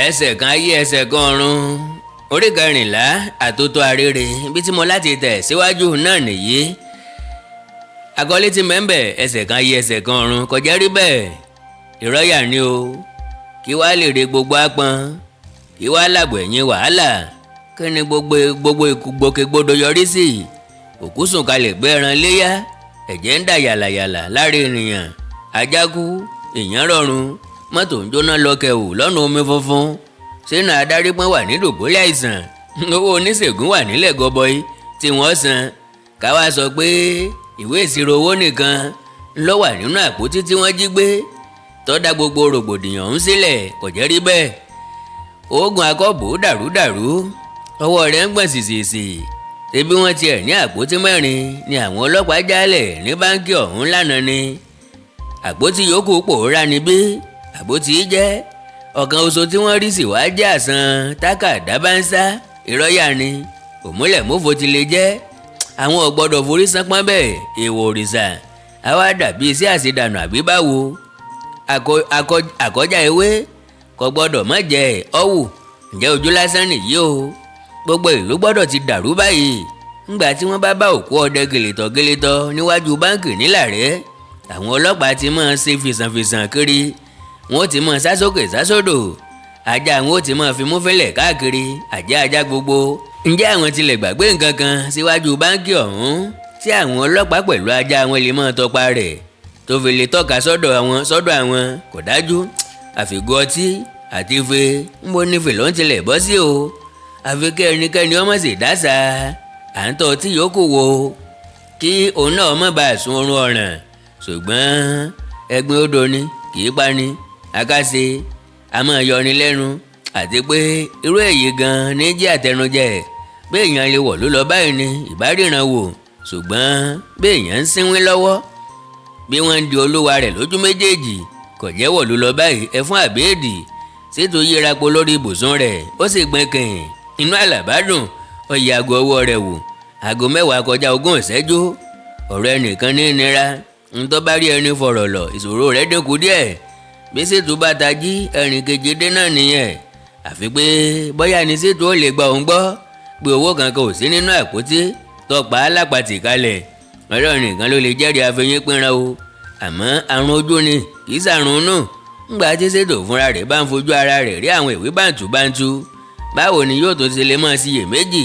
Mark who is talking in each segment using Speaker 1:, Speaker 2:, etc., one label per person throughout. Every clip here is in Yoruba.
Speaker 1: ẹsẹ̀ kan ayé ẹsẹ̀ kan ọ̀run orí kẹrìnlá àtótó arére ibi tí mo láti tẹ̀ síwájú náà nìyí. àkọlé tí mẹ́ńbẹ̀ ẹsẹ̀ kan ayé ẹsẹ̀ kan ọ̀run kò jẹ́ rí bẹ́ẹ̀ ìrọ́yà ni o kí wàá lè re gbogbo ápọn kí wàá làbọ̀ ẹ̀yìn wàhálà kí ni gbogbo ìgbòkègbodò yọrí sí òkú sùn kalẹ̀ gbé ẹran léyà ẹ̀jẹ̀ ń dà yàlàyàlà lára ènìyàn ajákú èèyàn rọrùn mọ́tò ń jóná lọ́kẹ̀wò lọ́nà omi funfun sínú adarí pọ́n wà ní dògbólẹ̀ àìsàn owó oníṣègùn wà nílẹ̀ gọbọi tí wọ́n san káwá sọ pé ìwé ìṣirò owó nìkan ló wà nínú àpótí tí wọ́n jí gbé tó dá gbogbo rògbòdìyàn ọ̀hún sílẹ̀ kò jẹ́ rí bẹ́ẹ̀ oògùn akọ́bù dàrúdàrú ọwọ́ rẹ̀ ń gbọ̀n sìsìsì ṣebí wọ́n tiẹ̀ ní àpótí mẹ́rin ni àwọn ọlọ́pàá jálẹ̀ ní báńkì ọ̀hún lánàá ni àpótí yòókù pòórá níbí àpótí jẹ́ ọ̀kan oṣù tí wọ́n rí sí wá jẹ́ àsán tákàdá bá ń sá ìrọ́yà ni òmúlẹ̀múfo ti lè jẹ́ àwọn ò gbọ́dọ̀ forí sánpọ́n bẹ́ẹ̀ èèwọ̀ òrìṣà àwa dàbí iṣẹ́ àṣedànù àbí báwo àkọjá ewé kò gbọ́dọ̀ má jẹ ọ̀wù ǹjẹ́ ojú lásán nìyí o gbogbo ìlú gbọ́dọ̀ ti dàrú báyìí ńgbà tí wọ́n bá òkú ọdẹ gèlètọ̀ níwájú báńkì nílàrẹ́ àwọn ọlọ́pàá ti máa ṣe fìsànfìsàn kiri wọ́n ti máa sásókè sásódò ajá wọn ó ti máa fi mú fẹ́lẹ̀ káàkiri ajá gbogbo ǹjẹ́ àwọn tilẹ̀ gbàgbé nǹkan kan síwájú báńkì ọ̀hún tí àwọn ọlọ́pàá pẹ̀lú ajá wọn lè máa tọpa rẹ̀ tó fi lè tọ́ka sọ́dọ̀ àwọn kò dájú àfìgò ọtí àti ife ń bo nífẹ̀ẹ́ ló ń tilẹ̀ bọ́ sí o àfi kí ẹnikẹ́ni ọmọ sì dáṣà à ń tọ́ tí yòókù wo kí òun náà má bàa sun oorun ọ̀ràn ṣùgbọ́n ẹ̀gbin odò ni kì í pani àkàṣe a máa yọni lẹ́nu àti pé irú èyí gan-an ní jẹ́ àtẹnujẹ bí èèyàn lè wọ̀ ló lọ báyìí ni ìbáríran wò ṣùgbọ́n bí èèyàn ń sínwín lọ́wọ́ bí wọ́n ń di olúwa rẹ̀ lójú méjèèjì kò jẹ́ wọ̀ ló lọ báyìí ẹfún àbẹ́ẹ̀dì ṣètò yírapo lórí ibùsùn rẹ̀ ó sì gbẹ̀kìn inú àlàbádùn ó yẹ aago ọwọ́ rẹ̀ wò aago 10 kọjá 20 ìṣẹ́jú ọ̀rọ̀ ẹnìkan ní ìnira ntọ́ bá rí ẹni fọ̀rọ̀ lọ ìṣòro rẹ̀ dínkù díẹ̀ bí ṣètò bá tají ẹ̀rìn kejì dé náà nìyẹn àfi pé bóyá ni ṣètò ó lè gba òun gbọ́ pé owó kankan ò sí nínú àpótí tọpa alápàtì kalẹ̀ ọlọ́run nìkan ló lè jẹ́rìí àfẹ̀yìn pínra o àmọ́ àrùn ojú ni kì í ṣàrùn náà ńgbà tí ṣètò fúnra rẹ̀ bá ń fojú ara rẹ̀ rí àwọn ìwé bàǹtùbàǹtù báwo ni yóò tó ti lè máa ṣiyèméjì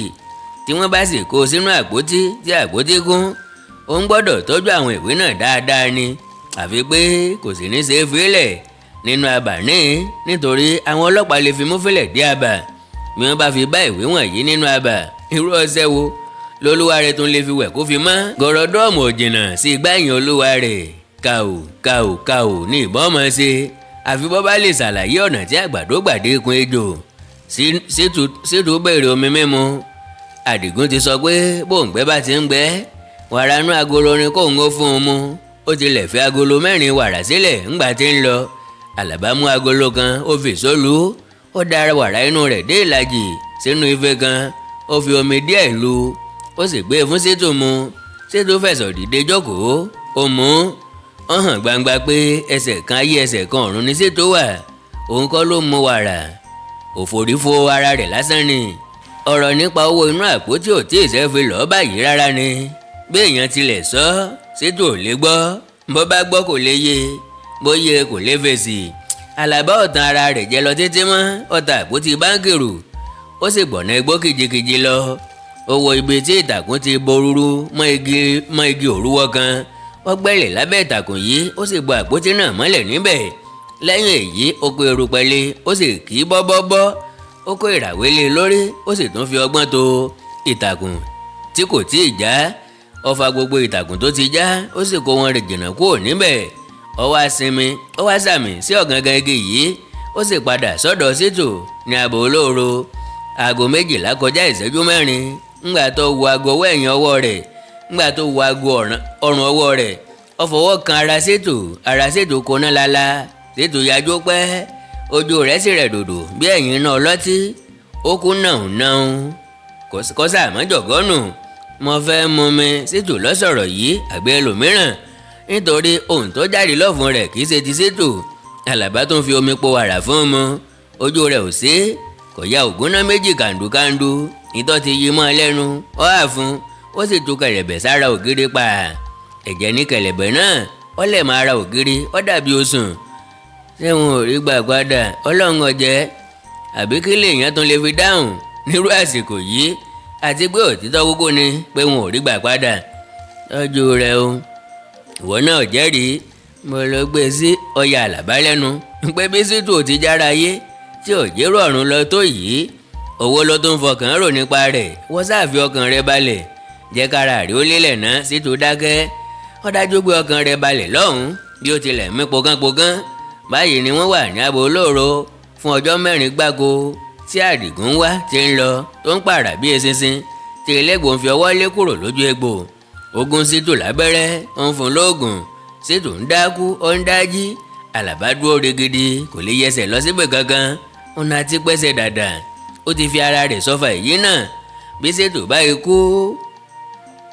Speaker 1: tí wọ́n bá sì kó sínú àpótí tí àpótí kún ó ń gbọ́dọ̀ tọ́jú àwọn ìwé náà dáadáa ni àfi pé kò sì ní ṣe é fílẹ̀ nínú abà ní nítorí àwọn ọlọ́pàá lè fi mú fílẹ̀ dé abà bí wọ́n bá fi bá ìwé wọ̀nyí nínú abà irú ọṣẹ wo lolúwa rẹ̀ tún lè fi wẹ̀ kó fi mọ́ gọ̀rọ̀dọ́ọ̀mù òjìnà sí igbáyìn olúwa rẹ̀ kàò ní ìbọn mọ̀ ṣe àfi bọ́ bá lè ṣàlàyé ọ̀nà tí àgbàdo gbàdé kun ejò ṣètò bẹ̀rẹ̀ omi mímu àdìgún ti sọ pé bóńgbẹ́ bá ti ń gbẹ́ wàrà inú agolo ni kóun ó fún un mu ó tilẹ̀ fi agolo 4 wàrà sílẹ̀ ńgbà tí ń lọ àlàbá mú agolo kan ó fi sólù ó dára wàrà inú rẹ̀ dé ìlàjì sínú ife kan ó fi omi díẹ̀ lù ó sì gbé e fún ṣètò mu ṣètò fẹ̀sọ̀ dìde jókòó ó mú ó hàn gbangba pé ẹsẹ̀ kan ayé ẹsẹ̀ kan ọ̀run ni ṣètò wà òun kọ́ ló mu wàrà òfòrífo ara rẹ̀ lásán ni ọ̀rọ̀ nípa owó inú àpótí ò tí ì ṣe fi lọ́ọ́ báyìí rárá ni bí èèyàn tilẹ̀ sọ ṣètò ò lè gbọ́ bó bá gbọ́ kò lè yé bóyá kò lè fèsì àlàbá ọ̀tàn ara rẹ̀ jẹ́ lọ títí mọ́ ọ̀tà àpótí báńkì rù ó sì gbọ̀nà igbó kìjikìji lọ ó wo ibi tí ìtàkùn ti borúrú mọ́ igi òrúwọ́ kan ó gbẹ́lẹ̀ lábẹ́ ìtàkùn yìí ó sì bo àpótí náà mọ́lẹ̀ níbẹ̀ lẹ́yìn èyí ó kó erùpẹ̀ lé ó sì kì í bọ́bọ́bọ́ ó kó ìràwé lé lórí ó sì tún fi ọgbọ́n to ìtàkùn tí kò tíì já ó fa gbogbo ìtàkùn tó ti já ó sì kó wọn rìn jìnnà kúrò níbẹ̀ ó wá sinmi ó wá sàmì sí ọ̀gángán igi yìí ó sì padà sọ́dọ̀ ṣètò ní ààbò olóoro aago 12 kọjá ìṣẹ́jú 4 ńgbà tó wo aago ọwọ́ ẹ̀yìn ọwọ́ rẹ̀ ńgbà tó wo aago ọrùn ọwọ́ rẹ̀ ó fọwọ́ kan ara ṣètò kóná lala ṣètò yájú pẹ́ ojú rẹ̀ sì rẹ̀ dòdò bí ẹ̀yìn náà lọ́tí ó kú náà kọ́sà àmọ́jọ̀gọ́nù mo fẹ́ mú mi ṣètò lọ́sọ̀rọ̀ yìí àgbẹ̀ ẹlòmíràn nítorí ohun tó jáde lọ́fun rẹ̀ kì í ṣe ti ṣètò àlàbá tó ń fi omi po wàrà fún mu ojú rẹ̀ ò sí kò ya ògúnná méjì kàndùkàndù ìtọ́ ti yí mọ́ lẹ́nu ó hà fún ó sì tú kẹ̀lẹ̀bẹ̀ sára ògiri pa ẹ̀jẹ̀ ní kẹ̀lẹ̀bẹ̀ náà ó lẹ̀ mọ́ ara ògiri ó dàbí osùn. ṣé wọn ò rí gbà padà ọlọ́run ọ̀jẹ́ àbí kí lèèyàn tún lè fi dáhùn nírú àsìkò yìí àti pé òtítọ́ kúkú ni pé wọn ò rí gbà padà. tọ́jú rẹ̀ o ìwọ náà jẹ́rìí mo lọ gbé sí ọya àlàbá lẹ́nu pé bí Ṣítù ti jára ayé tí ò jẹ́rù ọ̀run lọ tó yìí owó ló tó ń fọkàn rò nípa rẹ̀ wọ́n ṣàfi ọkàn rẹ̀ balẹ̀ jẹ́ kára rí ó lélẹ̀ náà Ṣítù dákẹ́ ó dájú pé ọkàn rẹ̀ balẹ̀ lọ́hùn-ún bí ó tilẹ̀ mí pogánpogán. báyìí ni wọ́n wà ní abo olóró fún ọjọ́ 4 gbáko tí Àdìgún wá ti ń lọ tó ń pààrà bí eṣinṣin tí elégbò ń fi ọwọ́ lé kúrò lójú egbò ogun Ṣítù lábẹ́rẹ́ ó ń fún lóògùn Ṣítù ń dákú ó ń dájí Àlàbá dúró rigidi kò lè yẹsẹ̀ lọ síbẹ̀ gangan ọ̀nà àti pẹ́sẹ̀ dàdà ó ti fi ara rẹ̀ sọ́fà èyí náà bí Ṣítù báyìí kú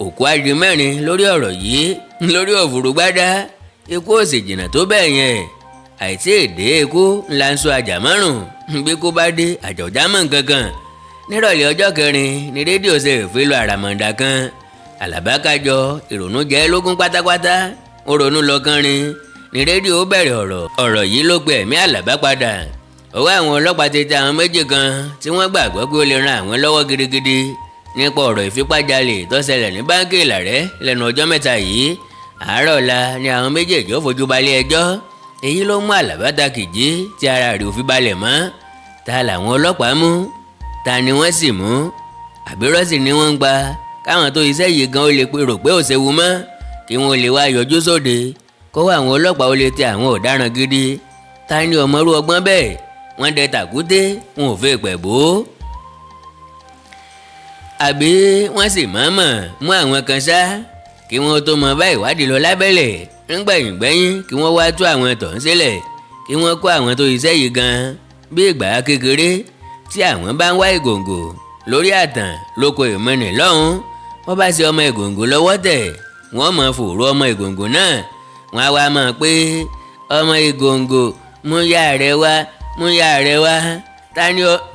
Speaker 1: òkú á di 4 lórí ọ̀rọ̀ yìí lórí òfurufú ikú ò sì jìnnà tó bẹ́ẹ̀ yẹn àìtí èdè ikú ńlá ń sọ àjà márùn bí kú bá dé àjà ọ̀já mọ̀ nǹkankan. nírọ̀lẹ́ ọjọ́ 4 ni rédíò ṣe ìfilọ̀ àràmọ̀ǹdà kan Àlàbá kájọ ìrònú jẹ́ lógún pátápátá ó ronú lọ kánrin ni rédíò bẹ̀rẹ̀ ọ̀rọ̀ yìí ló pe ẹ̀mí Àlàbá padà. ọwọ́ àwọn ọlọ́pàá ti tẹ àwọn méjì kan tí wọ́n gbàgbọ́ pé ó lè ran àwọn lọ́wọ́ gidigidi nípa ọ̀rọ̀ ìfipájalè tó ṣẹlẹ̀ ní báńkì Ìlàrẹ́ lẹ́nu ọjọ́ 7 yìí. àárọ̀ ọ̀la ni àwọn méjèèjì ó fojú balẹ̀ ẹjọ́ èyí ló mú Àlàbá takìjí tí ara rẹ̀ ò fi balẹ̀ mọ́. ta làwọn ọlọ́pàá mú ta ni wọ́n sì mú àbírọ́ sì ni wọ́n ń gba káwọn tó iṣẹ́ yìí gan ó lè rò pé ò séwu mọ́ kí wọ́n lè wá yọjú sóde kó wá àwọn ọlọ́pàá ó lè tẹ àwọn ọ̀daràn gidi. ta ni ọmọrú ọgbọ́n bẹ́ẹ̀ wọ́n dẹ tàkúté wọn ò fẹ́ pẹ̀ bó. àbí wọ́n sì mọ̀ọ́mọ̀ mú àwọn kan ṣá kí wọ́n tó mọ bá ìwádìí lọ lábẹ́lẹ̀ ńgbẹ̀yìngbẹ́yìn kí wọ́n wá tú àwọn tọ̀ ń sílẹ̀ kí wọ́n kó àwọn tó iṣẹ́ yìí gan bí ìgbà kékeré tí àwọn bá ń wá ìgòǹgò lórí àtàn lóko ìmọ̀nì lọ́hùn wọ́n bá ṣe ọmọ ìgòǹgò lọ́wọ́ tẹ̀ wọ́n mọ̀ fòrò ọmọ ìgòǹgò náà wọ́n á wá mọ̀ pé ọmọ ìgòǹgò mú yá rẹ wá mú yá rẹ wá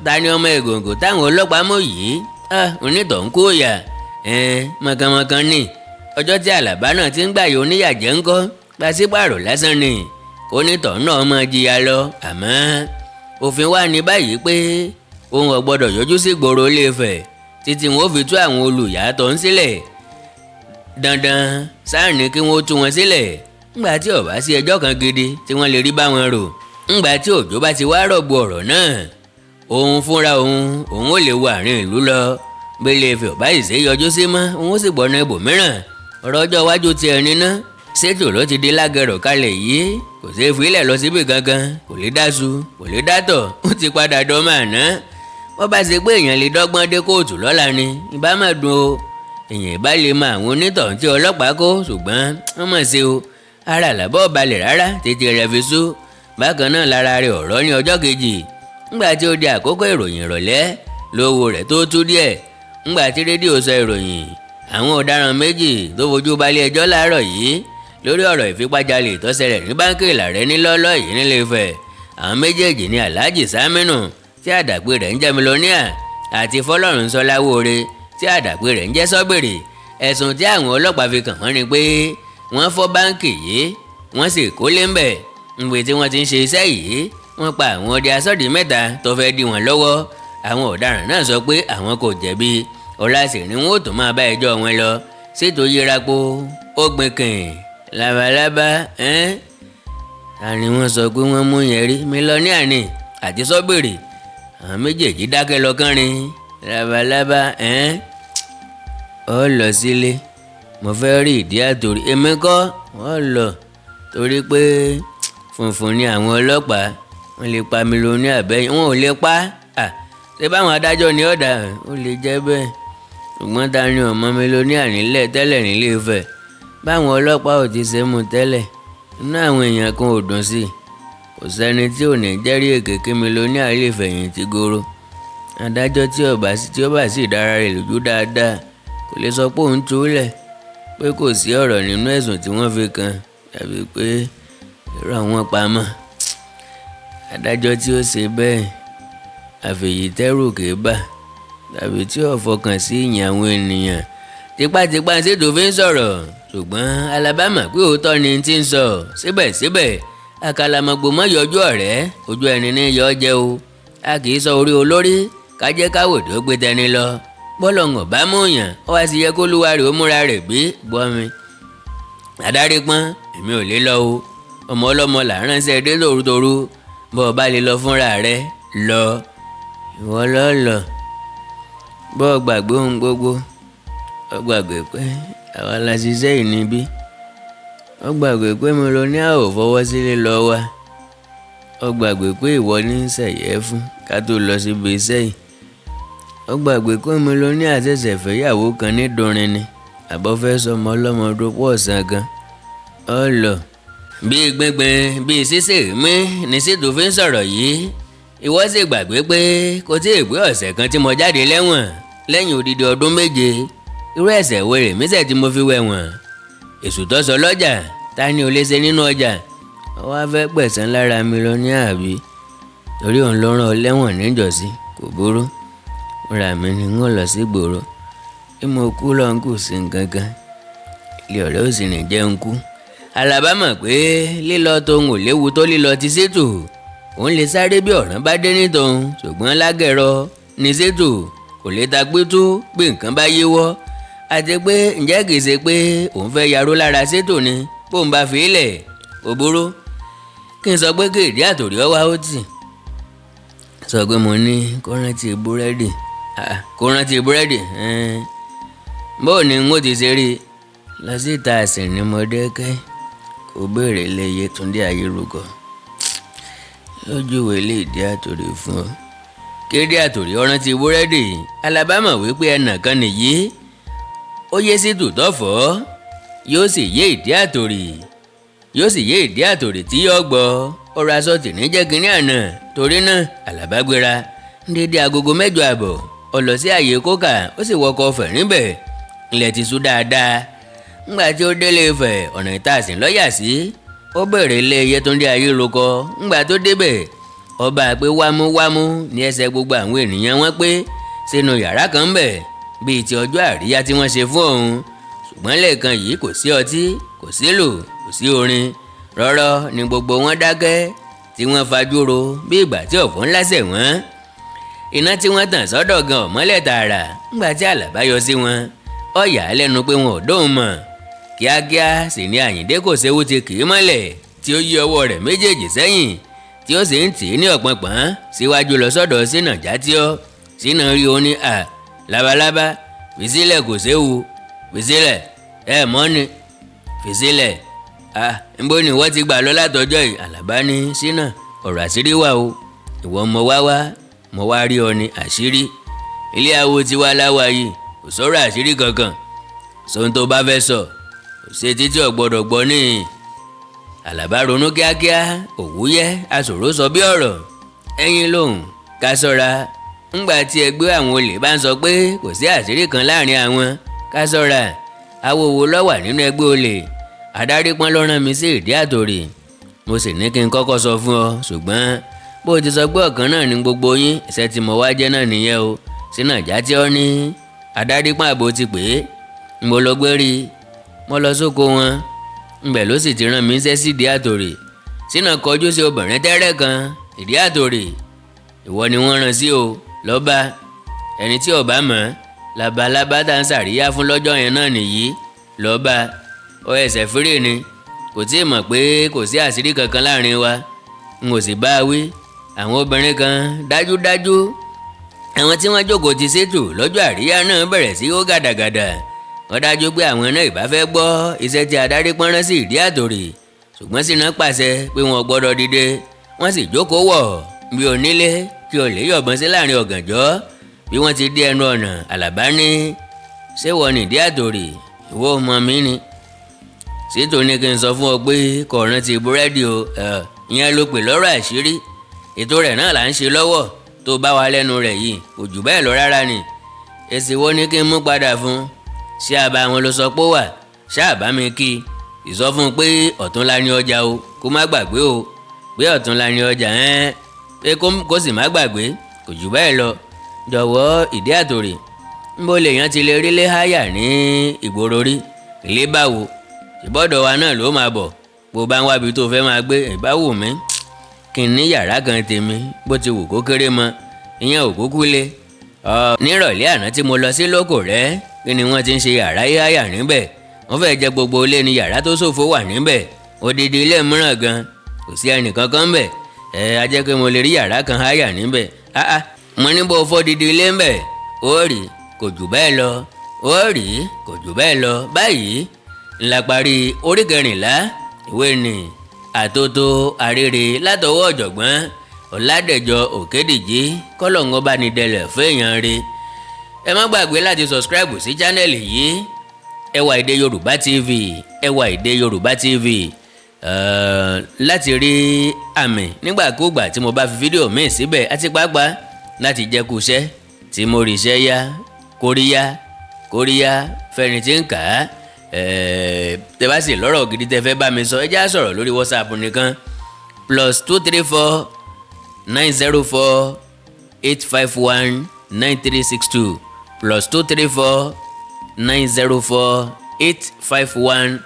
Speaker 1: ta ni ọmọ ìgòǹgò táwọn ọlọ́pàá mọ̀ yìí onítọ̀ ń kó yà mọ̀kànmọ̀kàn ni ọjọ́ tí Àlàbá náà ti ń gbàyè oníyàjẹ́ ńkọ́ pàṣípààrọ̀ lásán ni onítọ̀ náà mọ̀ jìyà lọ àmọ́ òfin wà ní báyìí pé òun ò gbọ́dọ̀ yọjú sí gbòòrò Ilé-Ifẹ̀ títí wọn ò fi tú àwọn olùyàtọ̀ ń sílẹ̀ dandan sáà ní kí wọ́n tú wọn sílẹ̀ ńgbà tí ó bá sí ẹjọ́ kan gidi tí wọ́n lè rí bá wọn rò ńgbà tí òjò bá ti wá rọ̀gbọ̀ ọ̀rọ̀ náà òun fúnra òun ò lè wọ àárín ìlú lọ bí Ilé-Ifẹ̀ ò bá ìṣe yọjú sí mọ́ òun ó sì gbọ́nà ibòmíràn ọ̀rọ̀ ọjọ́ iwájú ti ẹni ná Ṣítù ló ti di lágẹ̀rọ̀ kalẹ̀ yìí kò ṣeé filẹ̀ lọ síbi gangan kò lè dáṣu kò lè dátọ̀ ó ti padà dọ́mọ àná wọ́n bá ṣe pé èèyàn lè dọ́gbọ́n dé kóòtù lọ́la ni ìbá má dùn o èèyàn ìbá lè mọ àwọn onítọ̀hún tí ọlọ́pàá kó ṣùgbọ́n wọ́n mọ̀ sí o ara Àlàbá ò balẹ̀ rárá tètè rẹ̀ fi sú bákan náà lára rẹ̀ ọ̀rọ̀ ní ọjọ́ kejì ńgbà tí ó di àkókò ìròyìn ìrọ̀lẹ́ lówó rẹ̀ tó tú díẹ̀ ńgbà tí rédíò sọ ìròyìn àwọn ọ̀daràn méjì tó fojú balẹ̀ ẹjọ́ láàárọ̀ yìí lórí ọ̀rọ̀ ìfipájalè tó ṣẹlẹ̀ ní báńkì Ìlàrẹ́ nílọ́lọ́ yìí nílé-Ifẹ̀ àwọn méjèèjì ní Alhaji Saminu tí àdàpè rẹ̀ ń jẹ́ mílíọ̀nìà àti Fọlọ́runṣọlá Wóore tí àdàpè rẹ̀ ń jẹ́ Sọ́bìrì ẹ̀sùn tí àwọn ọlọ́pàá fi kàn wọ́n ni pé wọ́n fọ́ báńkì yìí wọ́n sì kólé ńbẹ̀ níbi tí wọ́n ti ń ṣe iṣẹ́ yìí wọ́n pa àwọn ọdẹ asọ́dì 3 tó fẹ́ dí wọn lọ́wọ́ àwọn ọ̀daràn náà sọ pé àwọn kò jẹ̀bi ọ̀la sì ni wọ́n ó tún máa bá ẹjọ́ wọn lọ Ṣítù yírapo ó gbin kìn labalábá ta ni wọ́n sọ pé wọ́n mú yẹn rí mílíọ̀nìà ni àti Sọ́bìrì àwọn méjèèjì dákẹ́ lọ kánrin labalábá ọ lọ sílé mo fẹ́ rí ìdí àtòrí èmi kọ́ wọ́n lọ torí pé funfun ni àwọn ọlọ́pàá wọ́n lè pa mílíọ̀nìà bẹ́yìn wọn ò lè pa ṣé báwọn adájọ́ ni ọ̀dà ó lè jẹ́ bẹ́ẹ̀ ṣùgbọ́n ta ni ọmọ mílíọ̀nìà nílẹ̀ tẹ́lẹ̀ nílé-Ifẹ̀ báwọn ọlọ́pàá ò ti ṣe mú tẹ́lẹ̀ inú àwọn èèyàn kan ò dùn sí i kò sẹ́ni tí ò ní jẹ́rìí èké kí mílíọ̀nìà lè fẹ̀yìntì goro adájọ́ tí ó bá sì dára rẹ̀ lójú dáadáa kò lè sọ pé òun túlẹ̀ pé kò sí ọ̀rọ̀ nínú ẹ̀sùn tí wọ́n fi kàn tàbí pé irọ́ wọn pamọ́ adájọ́ tí ó ṣe bẹ́ẹ̀ àfẹ̀yì tẹ́rù kì í bà tàbí tí ò fọkàn sí ìyìn àwọn ènìyàn tipátipá ṣètò fi ń sọ̀rọ̀ ṣùgbọ́n Alaba pé òótọ́ ni tí ń sọ síbẹ̀síbẹ̀ àkàlàmọ̀gbò mọ́ yọjú ọ̀rẹ́ ojú ẹni ní yọ jẹ́ o a kì í sọ orí olórí ká jẹ́ káwòdì ó gbé tẹni lọ bọ́lọ̀ngàn bá mú yàn ó wá sí yẹ kó lúwa rẹ̀ ó múra rẹ̀ gbé gbọ́ mi. Adarí pọ́n èmi ò lè lọ o ọmọ ọlọ́mọ là ń ránṣẹ́ dé tòrútòrú bọ́ ọ bá lè lọ fúnra rẹ lọ ìwọ lọ lọ bọ́ ọ gbàgbé ohun gbogbo ọ gbàgbé pé àwa la ṣiṣẹ́ yìí níbí ọ gbàgbé pé mo lọ ní àwò fọwọ́ sílé lọ wa ọ gbàgbé pé ìwọ ní sẹ̀yẹ́ fún ká tó lọ síbi iṣẹ́ yìí ọ gbàgbé pé mo lọ ní àṣẹ̀ṣẹ̀ fẹ́yàwó kan ní Ìdọ̀rin ni àbọ̀fẹ́ sọmọ ọlọ́mọ tó pọ̀ sàn gan ọ lọ. Bíi gbẹngbẹn bíi ṣíṣe mí ní Ṣítù fi ń sọ̀rọ̀ yìí ìwọ sì gbàgbé pé kò tí ì pé ọ̀sẹ̀ kan tí mo jáde lẹ́wọ̀n lẹ́yìn odidi ọdún 7 irú ẹ̀ṣẹ̀ wèrè mísẹ̀ tí mo fi wẹ̀wọ̀n èṣù tó sọ lọ́jà ta ni ò lè ṣe nínú ọjà ó wá fẹ́ gbẹ̀san lára mi lọ ní àbí torí òun ló rán ọ lẹ́wọ̀n níjọ́sí kò burú ra mi ni wọ́n lọ sí gbòòrò bí mo kú lọ ń kù sí nǹkan kan ilé ọ̀rẹ́ ò sì ní jẹun kú. Alaba mọ̀ pé lílọ tóun ò léwu tó lílọ ti Ṣítù òun lè sáré bí ọ̀ràn bá dé ní tòun ṣùgbọ́n lágẹ̀rọ ní Ṣítù kò lè ta gbétú bí nǹkan bá yíwọ́ àti pé ǹjẹ́ kìí ṣe pé òun fẹ́ yaró lára Ṣítù ni bóun bá fi ilẹ̀ ò burú kí n sọ pé kí ìdí àtòrí ọwá ó tì sọ pé mo ní kó rántí búrẹ́dì bóò ni n ó ti ṣe rí lọ síta àsìn ní Mọ̀dákẹ́kẹ́ kò béèrè lé Yétúndé Ayérúgọ lójú ìwé lè dí àtòrí fún ọ kéde àtòrí ọ̀ràn ti búrẹ́dì. Alaba mọ̀ wípé ẹnà kan nìyí ó yé Ṣítù tọ́fọ́ yóò sì yé ìdí àtòrí tí yóò gbọ́ ọ̀rọ̀ aṣọ tìní jẹ́ kínní àná torí náà Alaba gbéra dédé agogo 7 àbọ̀ ó lọ sí àyè kókà ó sì wọkọ̀ Ifẹ̀ níbẹ̀ ilẹ̀ ti ṣú dáadáa ńgbà tí ó délé Ifẹ̀ ọ̀nà ìtàsìn lọ́yà sí ó bẹ̀rẹ̀ ilé Yétúndé Ayérúgọ ńgbà tó débẹ̀ ọba pé wámúwámú ní ẹsẹ̀ gbogbo àwọn ènìyàn wọn pé sínú yàrá kan bẹ̀ bíi ti ọjọ́ àríyá tí wọ́n ṣe fún òun ṣùgbọ́n lẹ́ẹ̀kan yìí kò sí ọtí kò sí ìlù kò sí orin rọ́rọ́ ni gbogbo wọn dákẹ́ tí wọ́n fajúro bí ìgbà tí ọ̀fọ̀ ńlá ṣẹ̀ wọ́n iná tí wọ́n tàn sọ́dọ̀ gan ọ̀mọ́lẹ̀ tààrà ńgbà tí Àlàbá yọ sí wọn ó yà á lẹ́nu pé wọn ò dóhùn mọ̀ kíákíá sì ni Àyìndé kò séwu ti kì í mọ́lẹ̀ tí ó yí ọwọ́ rẹ̀ méjèèjì sẹ́yìn tí ó sì ń tì í ní ọ̀pọ̀npọ̀n síwájú lọ sọ́dọ̀ Ṣínà Játíọ́ Ṣínà rí o ní Labalábá fi sílẹ̀ kò séwu fi sílẹ̀ mọ́ ni fi sílẹ̀ níbo ni wọ́n ti gbà lọ látọjọ́ yìí. Àlàbá ní Ṣínà ọ̀rọ̀ àṣírí wà o ìwọ mo wá rí ọ ní àṣírí ilé awo ti wá láwa yìí kò sọ̀rọ̀ àṣírí kankan sóhun tó bá fẹ́ sọ kò ṣe títí ò gbọ́dọ̀ gbọ́ ní. Àlàbá ronú kíákíá òwúyẹ́ aṣòro sọ bí ọ̀rọ̀ ẹ̀yin lòun ká ṣọ́ra ńgbà tí ẹgbẹ́ àwọn olè bá ń sọ pé kò sí àṣírí kan láàrin àwọn ká ṣọ́ra awòwò ló wà nínú ẹgbẹ́ olè adarí pọ́n ló rán mi sí ìdí àtòrí mo sì ní kí n kọ́kọ́ sọ fún ọ ṣùgbọ́n bó ti sọ pé ọ̀kan náà ní gbogbo yín iṣẹ́ tí mo wá jẹ́ náà nìyẹn o Ṣínà Játíọ́ ní adarí pọ́n àbò ti pè é mo lọ gbé rí i mo lọ sóko wọn ńbẹ̀ ló sì ti rán mi iṣẹ́ sí ìdí àtòrí. Ṣínà kọjú sí obìnrin tẹ́rẹ́ kan ìdí àtòrí ìwọ ni wọ́n rán sí o lọ́ba ẹni tí ọba mọ̀ Labalábá tá ń ṣàríyá fún lọ́jọ́ yẹn náà nìyí lọ́ba ọ ẹsẹ̀ fúrè ni kò tí ì mọ̀ pé kò sí àṣírí kankan láàrin wa n ò sì bá a wí àwọn obìnrin kan dájúdájú àwọn tí wọ́n jókòó ti Ṣítù lọ́jọ́ àríyá náà bẹ̀rẹ̀ sí ó gàdàgàdà wọ́n dájú pé àwọn náà ìbá fẹ́ gbọ́ iṣẹ́ tí adarí pọ́n rán sí ìdí àtòrí ṣùgbọ́n Ṣínà pàṣẹ pé wọn gbọ́dọ̀ dìde wọ́n sì jókòó wọ̀ bí onílé kí olè yọ̀bọ̀n sí láàrin ọ̀gànjọ́ bí wọ́n ti dé ẹnu ọ̀nà. Àlàbá ní ṣé wọ́n ní ìdí àtòrí ìwọ ọmọ mi ni Ṣítù ní kí n sọ fún ọ pé kò rántí búrẹ́dì o ìyẹn ló pè lọ́rọ̀ àṣírí ètò rẹ̀ náà là ń ṣe lọ́wọ́ tó bá wa lẹ́nu rẹ̀ yìí kò jù bẹ́ẹ̀ lọ rárá ni èsì wo ni kí n mú padà fún ṣé àbá wọn ló sọ pé ó wà ṣáàbá mi kí ìsọfún pé ọ̀túnla ní ọjà o kó má gbàgbé o pé ọ̀túnla ní ọjà pé kó sì má gbàgbé kò jù bẹ́ẹ̀ lọ. Jọ̀wọ́ Ìdí Àtòrì, níbo lèèyàn ti lè rí ilé háyà ní ìgboro rí? Ilé báwo? ìbọ́dọ̀ wa náà ló máa bọ̀ bó bá ń wábi tó fẹ́ máa gbé. ìbáwò mi kí n ní yàrá kan tèmi bó ti wù kó kéré mọ́, ìyẹn ò kúkú lé. nírọ̀lẹ́ àná tí mo lọ sí lóko rẹ̀ kí ni wọ́n ti ń ṣe yàrá háyà níbẹ̀. wọ́n fẹ́ jẹ́ gbogbo ilé ni yàrá tó ṣòfò wà níbẹ̀. odidi ilé mìíràn gan kò sí ẹnìkan kan bẹ̀. a jẹ́ pé mo lè rí yàrá kan háyà níbẹ̀. mo ní bó fọ́ didi ilé ń bẹ̀ ó rí kò jù bẹ́ẹ̀ lọ, ó rí kò jù bẹ́ẹ̀ lọ. báyìí ńlá parí orí 14 ìwé ni àtótó arére látọwọ́ ọ̀jọ̀gbọ́n Ọládẹ̀jọ Òkédìjí. kọ́lọ́ngọ́ bá ní dẹlẹ̀ fẹ́yàn re. ẹ má gbàgbé láti sọ̀scribe sí chánẹ́ẹ̀lì yìí Ẹwà Èdè Yorùbá TV, Ẹwà Èdè Yorùbá TV, láti rí àmì nígbàkúùgbà tí mo bá fi fídíò míì síbẹ̀, àti pàápàá láti jẹ́ kú iṣẹ́ tí mo rí iṣẹ́ yá kóríyá fẹ́ni tí ń kà á. tẹ́ bá sì lọ́rọ̀ gidi tẹ́ fẹ́ bá mi sọ, ẹ já sọ̀rọ̀ lórí WhatsApp nìkan +234 904 851 9362 +234 904 851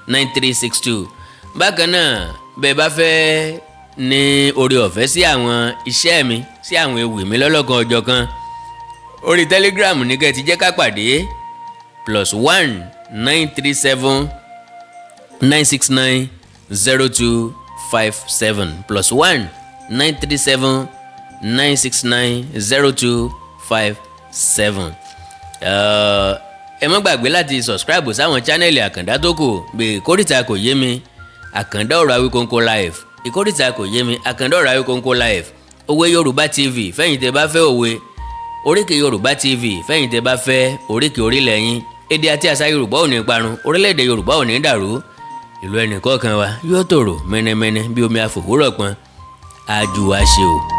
Speaker 1: 9362. bákan náà bẹ́ẹ̀ bá fẹ́ ní oore ọ̀fẹ́ sí àwọn iṣẹ́ mi, sí àwọn ewì mi lọ́lọ́kan ọjọ́kan, orí Telegram ní kẹ́ ti jẹ́ ká pàdé +1 937 969 0257 +1 937 969 0257. ẹ má gbàgbé láti subscribe sáwọn chánẹ́ẹ̀lì àkàndá tó kù bíi Ìkórìtà Kò Yé Mi, Àkàndá Ọ̀rọ̀ Awíkonko Live, Ìkórìtà Kò Yé Mi, Àkàndá Ọ̀rọ̀ Awíkonko Live, Òwe Yorùbá TV fẹ́yìn tẹ́ bá fẹ́ òwe, Oríkì Yorùbá TV fẹ́yìn tẹ́ bá fẹ́ oríkì orílẹ̀ yín. Èdè àti àṣà Yorùbá ò ní parun, orílẹ̀-èdè Yorùbá ò ní dàrú, ìlú ẹnìkọ̀ọ̀kan wa yóò tòrò mẹ́nẹ́mẹ́nẹ́ bí omi àfòwúrọ̀ pọn. àjùwàṣe o.